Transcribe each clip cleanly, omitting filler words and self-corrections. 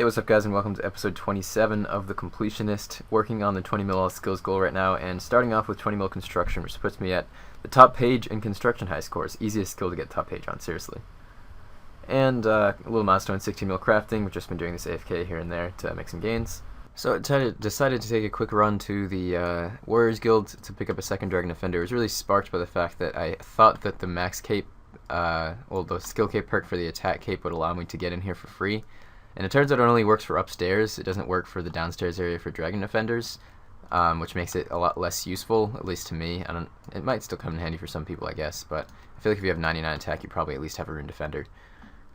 Hey, what's up guys, and welcome to episode 27 of The Completionist, working on the 20 mil skills goal right now, and starting off with 20 mil construction, which puts me at the top page in construction high scores. Easiest skill to get top page on, seriously. And a little milestone, 16 mil crafting. We've just been doing this AFK here and there to make some gains. So I decided to take a quick run to the Warriors Guild to pick up a second Dragon Defender. It was really sparked by the fact that I thought that the max cape, well, the skill cape perk for the attack cape would allow me to get in here for free. And it turns out it only works for upstairs. It doesn't work for the downstairs area for Dragon Defenders, which makes it a lot less useful, at least to me. It might still come in handy for some people, I guess, but I feel like if you have 99 attack, you probably at least have a Rune Defender.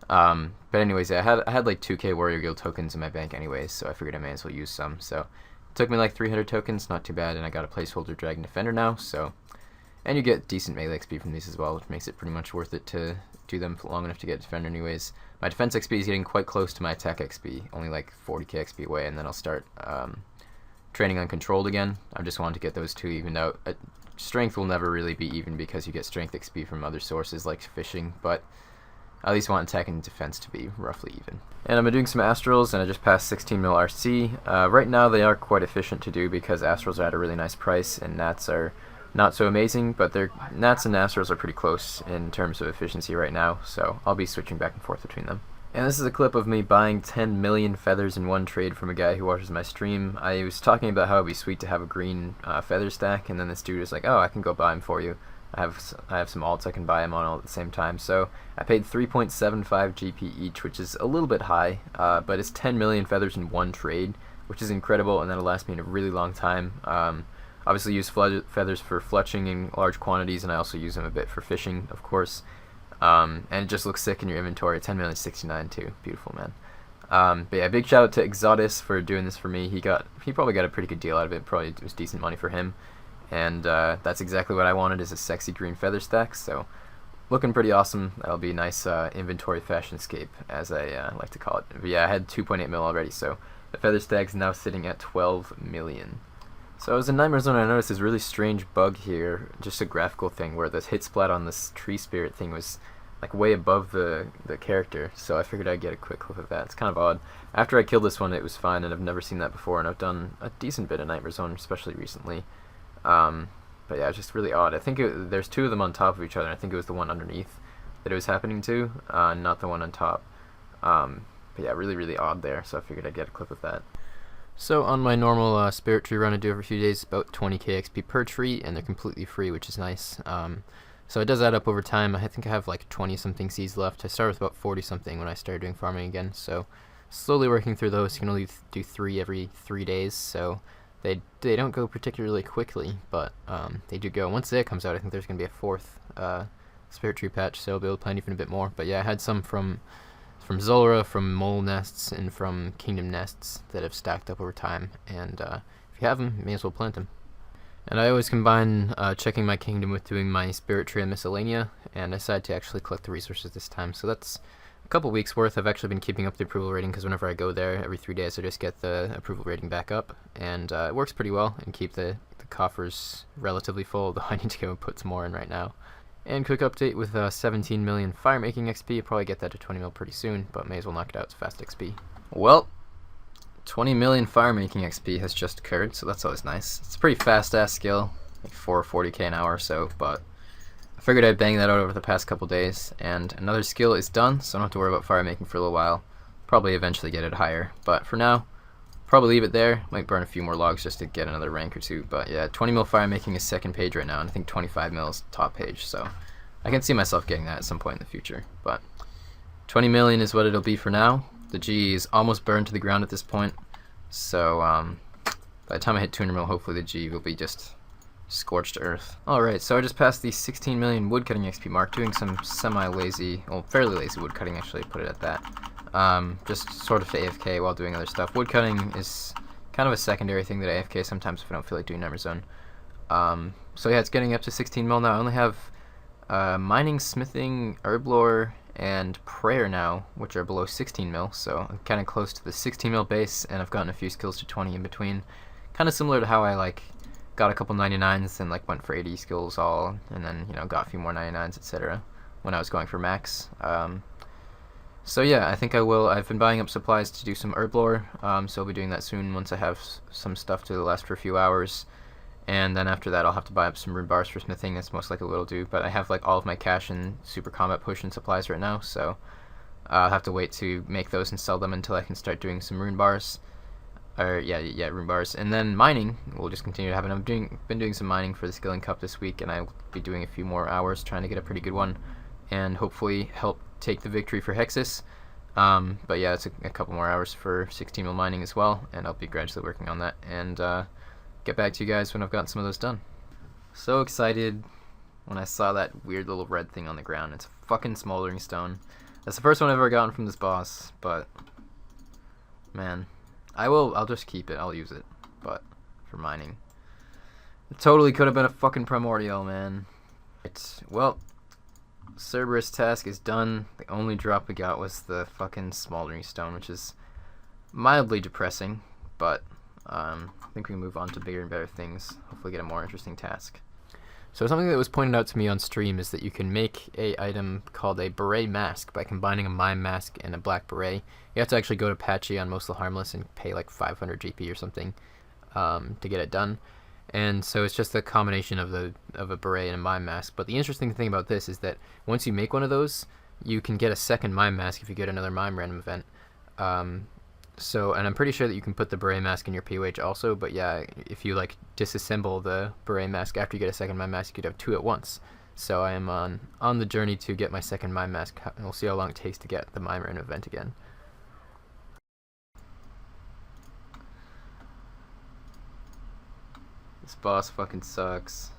But anyways, I had like 2k Warrior Guild tokens in my bank anyways, so I figured I may as well use some. So it took me like 300 tokens, not too bad, and I got a placeholder Dragon Defender now. So, and you get decent melee XP from these as well, which makes it pretty much worth it to do them for long enough to get Defender anyways. My defense XP is getting quite close to my attack XP, only like 40k XP away, and then I'll start training on Controlled again. I just wanted to get those two evened out. Strength will never really be even because you get strength XP from other sources like fishing, but I at least want attack and defense to be roughly even. And I've been doing some Astrals, and I just passed 16 mil RC. Right now they are quite efficient to do because Astrals are at a really nice price, and Nats are not so amazing, but their Nats and Astrals are pretty close in terms of efficiency right now, so I'll be switching back and forth between them. And this is a clip of me buying 10 million feathers in one trade from a guy who watches my stream. I was talking about how it'd be sweet to have a green feather stack, and then this dude was like, oh, I can go buy them for you. I have some alts I can buy them on all at the same time. So I paid 3.75 GP each, which is a little bit high, but it's 10 million feathers in one trade, which is incredible, and that'll last me in a really long time. Obviously use feathers for fletching in large quantities, and I also use them a bit for fishing, of course. And it just looks sick in your inventory. 10 million 69 too. Beautiful, man. But yeah, big shout out to Exotis for doing this for me. He probably got a pretty good deal out of it. Probably it was decent money for him. And that's exactly what I wanted, is a sexy green feather stack. So looking pretty awesome. That'll be a nice inventory fashionscape, as I like to call it. But yeah, I had 2.8 mil already, so the feather stack's now sitting at 12 million. So I was in Nightmare Zone, and I noticed this really strange bug here, just a graphical thing, where the hit splat on this tree spirit thing was like way above the character, so I figured I'd get a quick clip of that. It's kind of odd. After I killed this one, it was fine, and I've never seen that before, and I've done a decent bit of Nightmare Zone, especially recently. But yeah, it's just really odd. I think there's two of them on top of each other, and I think it was the one underneath that it was happening to, not the one on top. But yeah, really, really odd there, so I figured I'd get a clip of that. So on my normal spirit tree run I do every few days, about 20k XP per tree, and they're completely free, which is nice. So it does add up over time. I think I have like 20-something seeds left. I started with about 40-something when I started doing farming again, so slowly working through those. You can only do 3 every 3 days, so they don't go particularly quickly, but they do go. Once that comes out, I think there's going to be a 4th spirit tree patch, so I'll be able to plan even a bit more. But yeah, I had some from Zulrah, from mole nests, and from kingdom nests that have stacked up over time, and if you have them, you may as well plant them. And I always combine checking my kingdom with doing my spirit tree and miscellanea, and I decided to actually collect the resources this time, so that's a couple weeks worth. I've actually been keeping up the approval rating, because whenever I go there every 3 days I just get the approval rating back up, and it works pretty well, and keep the coffers relatively full, though I need to go and put some more in right now. And quick update with 17 million fire making XP. I'll probably get that to 20 mil pretty soon, but may as well knock it out. It's fast XP. Well, 20 million fire making XP has just occurred, so that's always nice. It's a pretty fast ass skill, like 440k an hour or so, but I figured I'd bang that out over the past couple days. And another skill is done, so I don't have to worry about fire making for a little while. Probably eventually get it higher, but for now, probably leave it there. Might burn a few more logs just to get another rank or two, but yeah, 20 mil fire making is 2nd page right now, and I think 25 mil is top page, so I can see myself getting that at some point in the future. But 20 million is what it'll be for now. The G is almost burned to the ground at this point, so by the time I hit 200 mil, hopefully the G will be just scorched earth. Alright, so I just passed the 16 million woodcutting XP mark, doing some semi-lazy, well, fairly lazy woodcutting actually, put it at that. Just sort of AFK while doing other stuff. Woodcutting is kind of a secondary thing that I AFK sometimes if I don't feel like doing Nightmare Zone. So yeah, it's getting up to 16 mil now. I only have mining, smithing, herb lore, and prayer now, which are below 16 mil, so I'm kind of close to the 16 mil base, and I've gotten a few skills to 20 in between. Kind of similar to how I like got a couple 99s and like went for 80 skills all, and then got a few more 99s, etc. when I was going for max. So yeah, I think I will. I've been buying up supplies to do some herb lore, so I'll be doing that soon once I have some stuff to last for a few hours. And then after that, I'll have to buy up some rune bars for smithing. That's most likely what I'll do. But I have like all of my cash and super combat potion supplies right now, so I'll have to wait to make those and sell them until I can start doing some rune bars. Or yeah, rune bars. And then mining, we'll just continue to have it. I've been doing some mining for the Skilling Cup this week, and I'll be doing a few more hours trying to get a pretty good one, and hopefully help take the victory for Hexus. But yeah, it's a couple more hours for 16 mil mining as well, and I'll be gradually working on that, and get back to you guys when I've gotten some of those done. So excited when I saw that weird little red thing on the ground. It's a fucking Smouldering Stone. That's the first one I've ever gotten from this boss, but man, I'll just keep it. I'll use it, but for mining. It totally could have been a fucking Primordial, man. Well, Cerberus task is done. The only drop we got was the fucking Smouldering Stone, which is mildly depressing, but I think we can move on to bigger and better things. Hopefully get a more interesting task. So something that was pointed out to me on stream is that you can make a item called a Beret Mask by combining a Mime Mask and a Black Beret. You have to actually go to Patchy on Mostly Harmless and pay like 500 GP or something to get it done. And so it's just a combination of a beret and a Mime Mask. But the interesting thing about this is that once you make one of those, you can get a second Mime Mask if you get another Mime random event. And I'm pretty sure that you can put the Beret Mask in your POH also, but yeah, if you like disassemble the Beret Mask after you get a second Mime Mask, you could have two at once. So I am on the journey to get my second Mime Mask, and we'll see how long it takes to get the Mime random event again. This boss fucking sucks.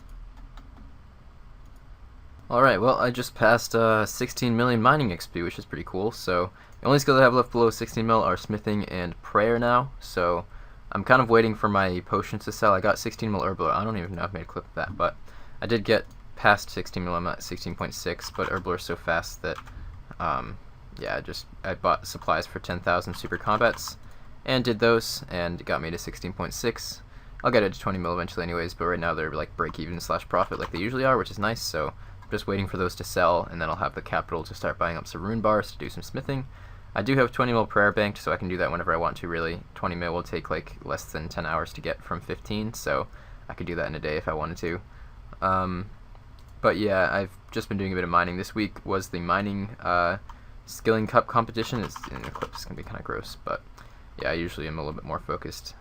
Alright, well, I just passed 16 million mining XP, which is pretty cool. So the only skills I have left below 16 mil are smithing and prayer now. So I'm kind of waiting for my potions to sell. I got 16 mil Herbler. I don't even know if I've made a clip of that, but I did get past 16 mil. I'm at 16.6, but Herbler is so fast that yeah, I bought supplies for 10,000 super combats and did those, and it got me to 16.6. I'll get it to 20 mil eventually anyways, but right now they're like break even / profit like they usually are, which is nice. So I'm just waiting for those to sell, and then I'll have the capital to start buying up some rune bars to do some smithing. I do have 20 mil prayer banked, so I can do that whenever I want to, really. 20 mil will take like less than 10 hours to get from 15, so I could do that in a day if I wanted to. But yeah, I've just been doing a bit of mining. This week was the mining Skilling Cup competition. It's in the clip, it's going to be kind of gross, but yeah, I usually am a little bit more focused.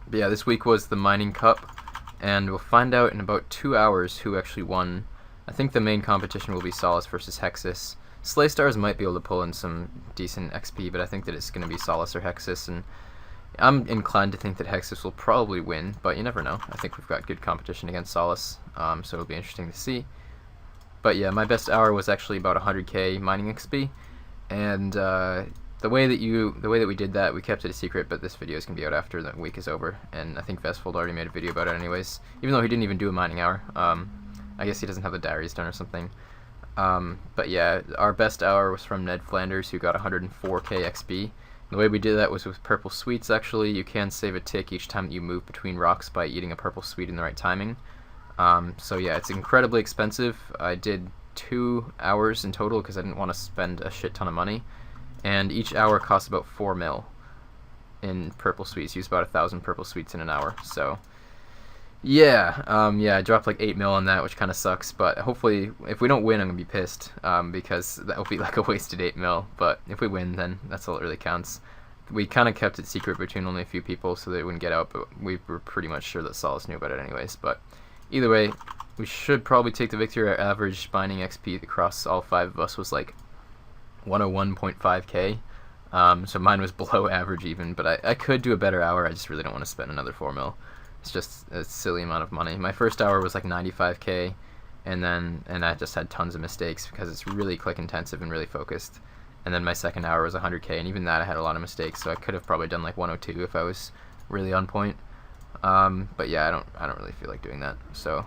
But yeah, this week was the Mining Cup, and we'll find out in about 2 hours who actually won. I think the main competition will be Solace versus Hexus. Slay Stars might be able to pull in some decent XP, but I think that it's going to be Solace or Hexus, and I'm inclined to think that Hexus will probably win, but you never know. I think we've got good competition against Solace, so it'll be interesting to see. But yeah, my best hour was actually about 100k mining XP, and the way that we did that, we kept it a secret, but this video is going to be out after the week is over, and I think Vestfold already made a video about it anyways, even though he didn't even do a mining hour. I guess he doesn't have the diaries done or something. But yeah, our best hour was from Ned Flanders, who got 104k XP. The way we did that was with purple sweets, actually. You can save a tick each time that you move between rocks by eating a purple sweet in the right timing. So yeah, it's incredibly expensive. I did 2 hours in total because I didn't want to spend a shit ton of money. And each hour costs about 4 mil in purple sweets. Use about 1,000 purple sweets in an hour. So yeah, I dropped like 8 mil on that, which kind of sucks. But hopefully, if we don't win, I'm gonna be pissed because that will be like a wasted 8 mil. But if we win, then that's all that really counts. We kind of kept it secret between only a few people so that it wouldn't get out. But we were pretty much sure that Solace knew about it anyways. But either way, we should probably take the victory. Our average mining XP across all 5 of us was like 101.5k, so mine was below average even, but I could do a better hour. I just really don't want to spend another 4 mil. It's just a silly amount of money. My first hour was like 95k, and I just had tons of mistakes because it's really click intensive and really focused. And then my second hour was 100k, and even that I had a lot of mistakes, so I could have probably done like 102 if I was really on point. But yeah, I don't really feel like doing that, so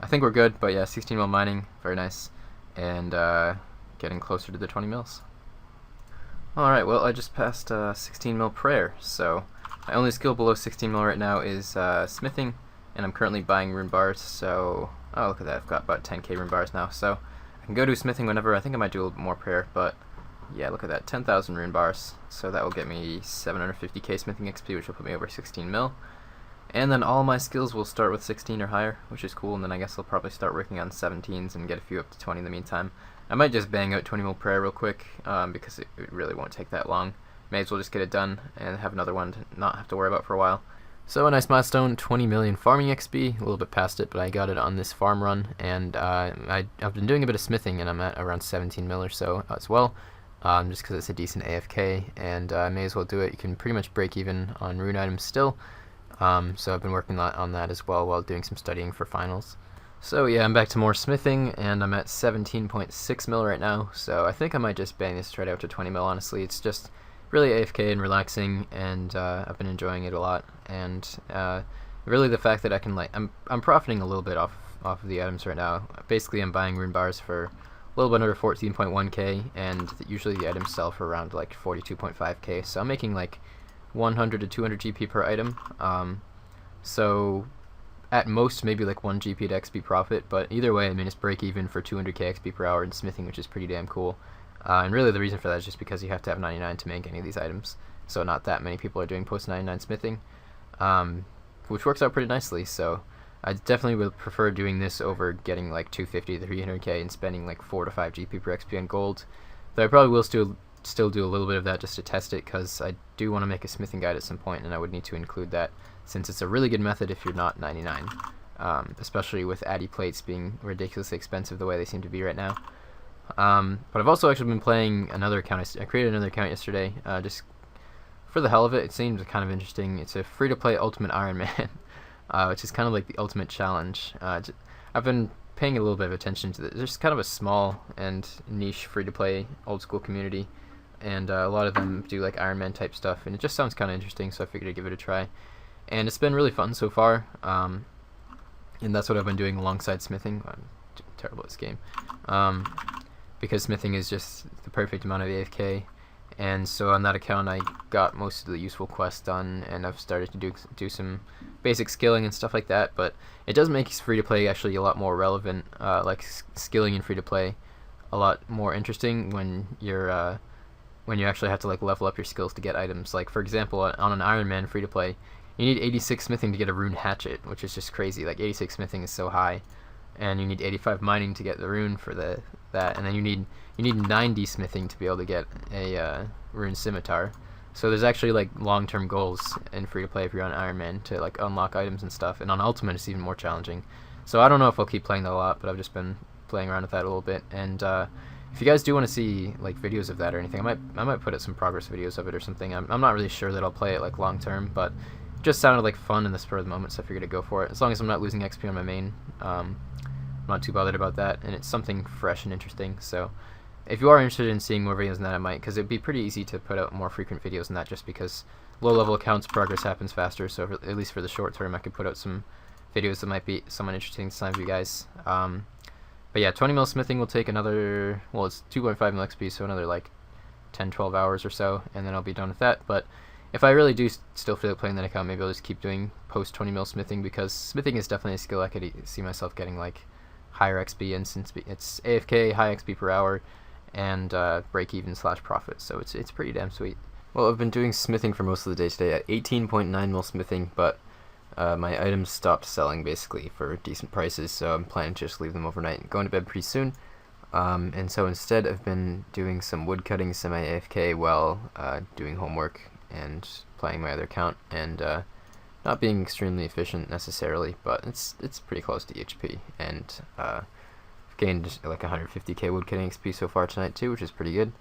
I think we're good. But yeah, 16 mil mining, very nice, and getting closer to the 20 mils. Alright, well, I just passed 16 mil prayer, so my only skill below 16 mil right now is smithing, and I'm currently buying rune bars, so oh, look at that, I've got about 10k rune bars now, so I can go do smithing whenever. I think I might do a little bit more prayer, but yeah, look at that, 10,000 rune bars. So that will get me 750k smithing XP, which will put me over 16 mil. And then all my skills will start with 16 or higher, which is cool, and then I guess I'll probably start working on 17s and get a few up to 20 in the meantime. I might just bang out 20 mil per hour real quick, because it really won't take that long. May as well just get it done and have another one to not have to worry about for a while. So a nice milestone, 20 million farming XP, a little bit past it, but I got it on this farm run, and I've been doing a bit of smithing, and I'm at around 17 mil or so as well, just because it's a decent AFK, and I may as well do it. You can pretty much break even on rune items still. So I've been working on that as well while doing some studying for finals. So yeah, I'm back to more smithing, and I'm at 17.6 mil right now, so I think I might just bang this straight out to 20 mil, honestly. It's just really AFK and relaxing, and I've been enjoying it a lot, and really the fact that I can, like, I'm profiting a little bit off of the items right now. Basically I'm buying rune bars for a little bit under 14.1k, and usually the items sell for around like 42.5k, so I'm making like 100 to 200 GP per item, so at most maybe like 1 GP to XP profit, but either way, I mean, it's break even for 200k XP per hour in smithing, which is pretty damn cool. And really the reason for that is just because you have to have 99 to make any of these items, so not that many people are doing post 99 smithing, which works out pretty nicely. So I definitely would prefer doing this over getting like 250 to 300k and spending like 4 to 5 GP per XP on gold, though I probably will still do a little bit of that just to test it, because I do want to make a smithing guide at some point, and I would need to include that since it's a really good method if you're not 99, especially with addy plates being ridiculously expensive the way they seem to be right now. But I've also actually been playing another account. I created another account yesterday, just for the hell of it. It seems kind of interesting. It's a free-to-play Ultimate Iron Man, which is kind of like the ultimate challenge. I've been paying a little bit of attention to this. There's kind of a small and niche free-to-play old school community, and a lot of them do like Iron Man type stuff, and it just sounds kind of interesting, so I figured I'd give it a try. And it's been really fun so far, and that's what I've been doing alongside smithing. I'm terrible at this game. Because smithing is just the perfect amount of AFK, and so on that account I got most of the useful quests done, and I've started to do some basic skilling and stuff like that. But it does make free-to-play actually a lot more relevant, like skilling in free-to-play a lot more interesting when you actually have to like level up your skills to get items. Like for example, on an Iron Man free-to-play, you need 86 smithing to get a rune hatchet, which is just crazy. Like 86 smithing is so high, and you need 85 mining to get the rune for that, and then you need 90 smithing to be able to get a rune scimitar. So there's actually like long-term goals in free-to-play if you're on Iron Man to like unlock items and stuff, and on Ultimate it's even more challenging. So I don't know if I'll keep playing that a lot, but I've just been playing around with that a little bit. And if you guys do want to see like videos of that or anything, I might put out some progress videos of it or something. I'm not really sure that I'll play it like long-term, but it just sounded like fun in the spur of the moment, so I figured I'd go for it. As long as I'm not losing XP on my main, I'm not too bothered about that, and it's something fresh and interesting. So if you are interested in seeing more videos than that, I might, because it'd be pretty easy to put out more frequent videos than that, just because low-level accounts progress happens faster. So at least for the short term, I could put out some videos that might be somewhat interesting to some of you guys. But yeah, 20 mil smithing will take another, well, it's 2.5 mil XP, so another like 10-12 hours or so, and then I'll be done with that. But if I really do still feel like playing that account, maybe I'll just keep doing post 20 mil smithing, because smithing is definitely a skill I could see myself getting like higher XP in, since it's AFK, high XP per hour, and break even / profit, so it's pretty damn sweet. Well, I've been doing smithing for most of the day today at 18.9 mil smithing, but my items stopped selling basically for decent prices, so I'm planning to just leave them overnight and go into bed pretty soon. And so instead I've been doing some woodcutting semi-AFK while doing homework and playing my other account, and not being extremely efficient necessarily, but it's pretty close to EHP, and I've gained like 150k woodcutting XP so far tonight too, which is pretty good.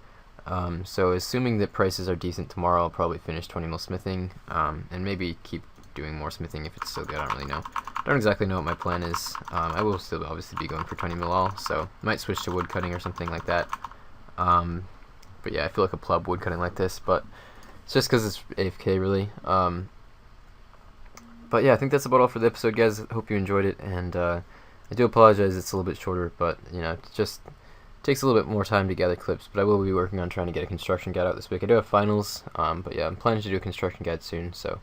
So assuming that prices are decent tomorrow, I'll probably finish 20 mil smithing, and maybe keep doing more smithing if it's still good. I don't really know. Don't exactly know what my plan is. I will still obviously be going for 20 mil all, so might switch to woodcutting or something like that. But yeah, I feel like a pleb woodcutting like this, but it's just because it's AFK really. But yeah, I think that's about all for the episode, guys. I hope you enjoyed it, and I do apologize it's a little bit shorter, but you know, it just takes a little bit more time to gather clips. But I will be working on trying to get a construction guide out this week. I do have finals, but yeah, I'm planning to do a construction guide soon, so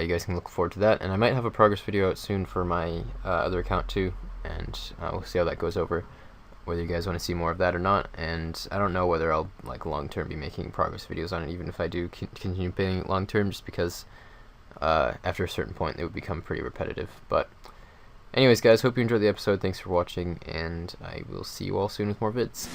you guys can look forward to that. And I might have a progress video out soon for my other account too, and we'll see how that goes over. whether you guys want to see more of that or not, and I don't know whether I'll like long term be making progress videos on it, even if I do continue painting long term, just because after a certain point they would become pretty repetitive. But anyways guys, hope you enjoyed the episode, thanks for watching, and I will see you all soon with more vids.